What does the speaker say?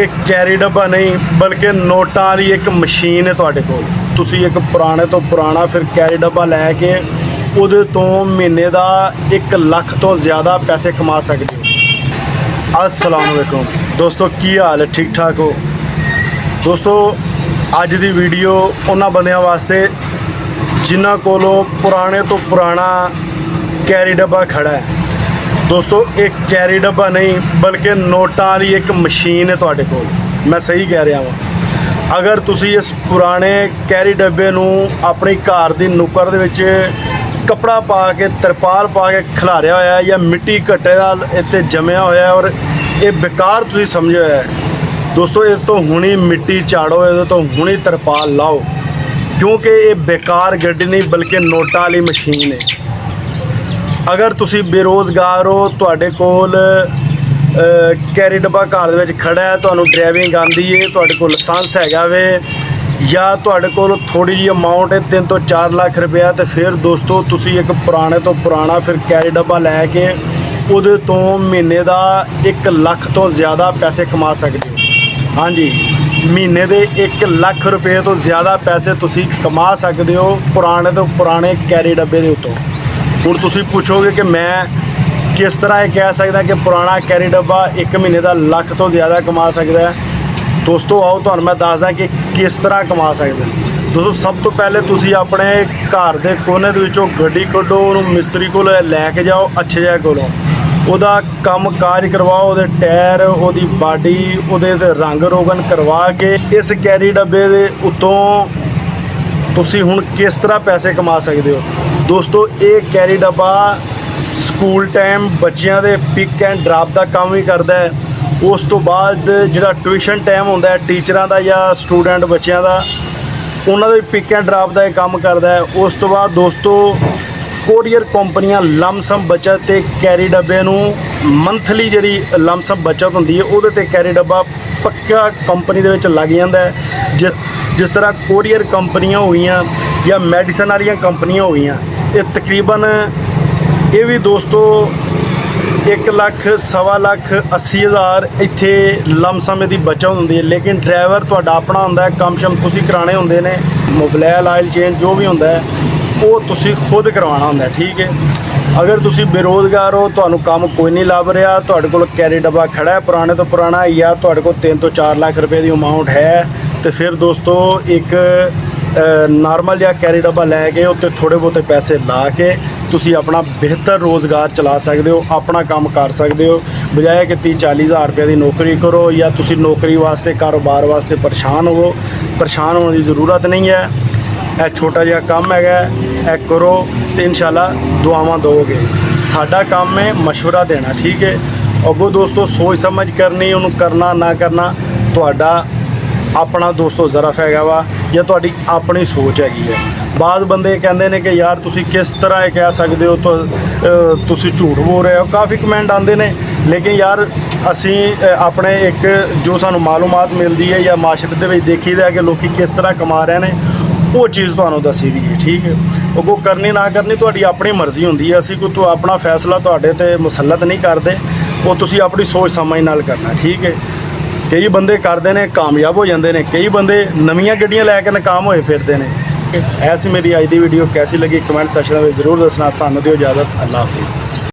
एक कैरी डब्बा नहीं बल्कि नोटां वाली एक मशीन है तुहाडे कोल। तुसीं एक पुराने तो पुराना फिर कैरी डब्बा लैके उहदे तो महीने का 1 लाख तो ज़्यादा पैसे कमा सकते हो। अस्सलाम वालेकुम दोस्तों, की हाल है? ठीक ठाक हो दोस्तों? अज दी वीडियो उन्हां बंदियां वास्ते जिन्हां कोलों पुराने तो पुराना कैरी डब्बा खड़ा है। दोस्तों एक कैरी डब्बा नहीं बल्कि नोटां वाली एक मशीन है तुहाडे कोल। मैं सही कह रहा वां। अगर तुसीं इस पुराने कैरी डब्बे नूं अपनी घर दी नुक्कर दे विच कपड़ा पा के तरपाल पा के खिलारिया होया है या मिट्टी घट्टे नाल इत्ते जमिया होया है और ये बेकार तुसीं समझिया होया है, दोस्तों ये तो हुणी मिट्टी झाड़ो, ये तो हुणी तरपाल लाओ, क्योंकि ये बेकार गड्डी नहीं बल्कि नोटां वाली मशीन है। अगर तुसी बेरोज़गार हो, तुहाडे कोल कैरी डब्बा घर दे विच खड़ा है, तुहानूं ड्राइविंग आंदी है, तुहाडे कोल लाइसेंस हैगा वे या तुहाडे कोल थोड़ी जी अमाउंट है 3 तो 4 लाख रुपया, तो फिर दोस्तों तुसी एक पुराने तो पुराना फिर कैरी डब्बा लैके उहदे तो महीने का 1 लाख तो ज़्यादा पैसे कमा सकते हो। हाँ जी, महीने के 1 लाख रुपये तो ज़्यादा पैसे तुसी कमा सकते हो पुराने तो पुराने कैरी डब्बे के उत्तों। हुण तुसीं पुछोगे कि मैं किस तरह ये कह सकदा कि पुराना कैरी डब्बा 1 महीने का लाख तो ज़्यादा कमा सकता है। दोस्तों आओ तुहानूं मैं दसदा कि किस तरह कमा सकते हैं। दोस्तों सब तो पहले तुसीं अपने घर के कोने दे विचों गड्डी कड्ढो, उहनूं मिस्त्री कोल लैके जाओ, अच्छे जगह कोलों उहदा काम काज करवाओ, उहदे टायर, उहदी बाडी, उहदे रंग रोगन करवा के इस कैरी डब्बे दे उत्तों तुसीं हुण किस तरह पैसे कमा सकते हो। दोस्तों ये कैरी डब्बा स्कूल टाइम बच्चों के पिक एंड ड्रॉप का काम भी करता है। उस तो बाद जिहड़ा ट्यूशन टाइम होंदा है टीचरां दा या स्टूडेंट बच्चों का, उन्होंने भी पिक एंड ड्रॉप का काम करता है। उस तो बाद दोस्तों कोरियर कंपनियां लमसम बचत ते कैरी डब्बे नूं मंथली जिहड़ी लमसम बचत होंदी है उहदे ते कैरी डब्बा पक्का कंपनी दे विच लग जांदा है। जिस तरह कोरियर कंपनियां होईयां या मैडिसन वाली कंपनियां होईयां, ये तकरीबन ये भी दोस्तों 1 लाख सवा लाख 80,000 इत्थे लमसम की बचत होंदी है। लेकिन ड्राइवर तुहाडा अपना होंदा है, कम शम तुसीं कराने होंदे ने, मोबाइल आयल चेंज जो भी होंदा है वो तुसीं खुद करवाना होंदा है। ठीक है, अगर तुसीं बेरोज़गार हो, तुहानूं काम कोई नहीं लभ रहा, तुहाडे कोल कैरी डब्बा खड़ा है पुराने तो पुराना या तुहाडे कोल 3 तो 4 लाख रुपए की अमाउंट है, तो फिर दोस्तों एक नॉर्मल जिहा कैरी डब्बा लैके उत्ते थोड़े बहुते पैसे ला के तुसी अपना बेहतर रोज़गार चला सकते हो, अपना काम कर सकते हो, बजाय कि 30-40 हज़ार रुपये की नौकरी करो या तुसी नौकरी वास्ते कारोबार वास्ते परेशान हो। परेशान होने की ज़रूरत नहीं है। यह छोटा जिहा काम है, यह करो तो इंशाल्लाह दुआवां दोगे। साडा काम है मशवरा देना। ठीक है, अगों दोस्तों सोच समझ करनी, उन्होंने करना ना करना तुहाडा अपना दोस्तों ज़रफ हैगा वा या तुहाडी अपनी सोच हैगी है। बाद बंदे कहते हैं कि यार तुसी किस तरह कह सकते हो, तो तुसी झूठ बोल रहे हो। काफ़ी कमेंट आते हैं, लेकिन यार असी अपने एक जो सानू मालूमात मिलती है या माशरे दे देखी दा कि लोग किस तरह कमा रहे हैं, वो चीज़ तुहानूं दसी दी है। ठीक है, वो करनी ना करनी तुहाडी अपनी मर्जी होंदी है। असी कोई अपना फैसला तुहाडे ते मुसलत नहीं करते, वो तुसी अपनी सोच समझ नाल करना। ठीक है, कई बंदे करते हैं कामयाब हो जाते हैं, कई बंदे नवीं गड्डियां लैके नाकाम होए फिरते हैं। ऐसी मेरी अज की वीडियो कैसी लगी कमेंट सैक्शन में ज़रूर दसना। सानूं दिओ इजाज़त, अल्लाह हाफिज़।